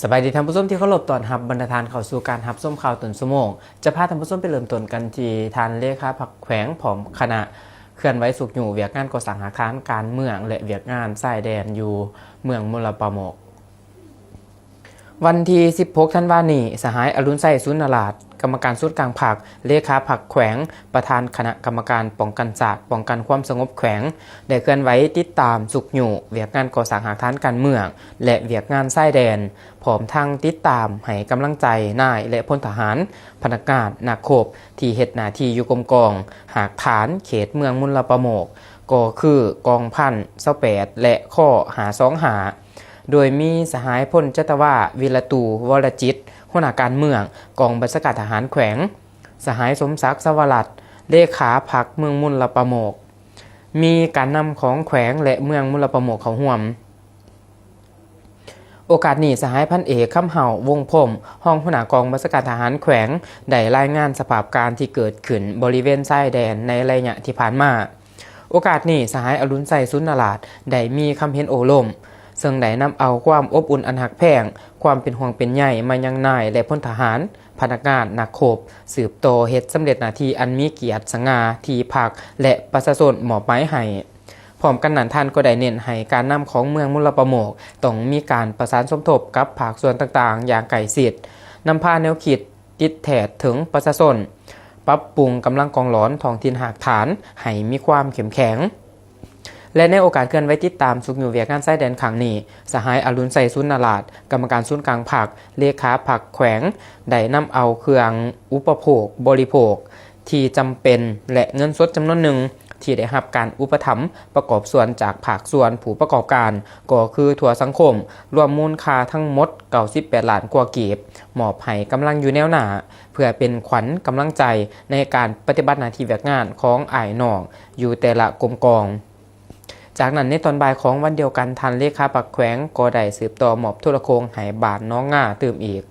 สบายดีท่านผู้ชมที่เคารพตอนรับบรรทานเข้าสู่การรับส้มข่าวต้นชั่วโมงจะพาท่านผู้ชมไปเริ่มต้นกันที่ทานเลขาพรรคแขวงผอมคณะเคลื่อนไหวสุกอยู่เวียกงานก่อสร้างอาคารการเมืองและเวียกงานชายแดนอยู่เมืองมลปะโมกวันที่16ธันวาคมนี้สหายอรุณไส้สุนราชกรรมการส่วนกลางพรรคเลขาพรรคแขวงประธานคณะกรรมการป้องกันศาสตร์ป้องกันความสงบแขวงได้เคลื่อนไหวติดตามสุกอยู่เวียกงานก่อสร้างอาคารการเมืองและเวียกงานชายแดนพร้อมทั้งติดตามให้กำลังใจนายและพลทหารพนักงานนักโขบที่เฮ็ดหน้าที่อยู่กรมกองหากฐานเขตเมืองมลปะโมกก็คือกองพัน28และข้อ525โดยมีสหายพลจัตวาวิรตูวรจิตหัวหน้าการเมืองกองบัญชาการทหารแขวงสหายสมศักดิ์สวรัตน์เลขาพรรคเมืองมลปะโมกมีการนำของแขวงและเมืองมลปะโมกเข้าร่วมโอกาสนี้สหายพันเอกคำเห่าวงพรมห้องหัวหน้ากองบัญชาการทหารแขวงได้รายงานสภาพการที่เกิดขึ้นบริเวณชายแดนในระยะที่ผ่านมาโอกาสนี้สหายอรุณไส้สุนราชได้มีคำเห็นโอลมซึ่งได้นำเอาความอบอุ่นอันหักแพงความเป็นห่วงเป็นใยมายังนายและพลทหารพนักงานนักโขบสืบโตเฮ็ดสำเร็จหน้าที่อันมีเกียรติสง่าที่ภาคและประชาชนมอบหมายให้พร้อมกันนั้นท่านก็ได้เน้นให้การนำของเมืองมลปะโมกต้องมีการประสานสมทบกับภาคส่วนต่างๆอย่างใกล้ชิดนำพาแนวคิดติดแถดถึงประชาชนปรับปรุงกำลังกองร้อนท้องถิ่นหากฐานให้มีความเข้มแข็งและในโอกาสเคลื่อนไหวติดตามสุกอยู่เวียกงานชายแดนครั้งนี้สหายอรุณไส้สุนราชกรรมการศูนย์กลางพรรคเลขาพรรคแขวงได้นำเอาเครื่องอุปโภคบริโภคที่จำเป็นและเงินสดจำนวนหนึ่งที่ได้รับการอุปถัมภ์ประกอบส่วนจากภาคส่วนผู้ประกอบการก็คือทั่วสังคมรวมมูลค่าทั้งหมด98ล้านกว่ากีบมอบให้กำลังอยู่แนวหน้าเพื่อเป็นขวัญกำลังใจในการปฏิบัติหน้าที่เวียกงานของอ้ายน้องอยู่แต่ละกรมกองจากนั้นในตอนบ่ายของวันเดียวกันทันเลขาพรรคแขวงก็ได้สืบต่อมอบโทรโข่งให้บาทน้องง่าตื่มอีก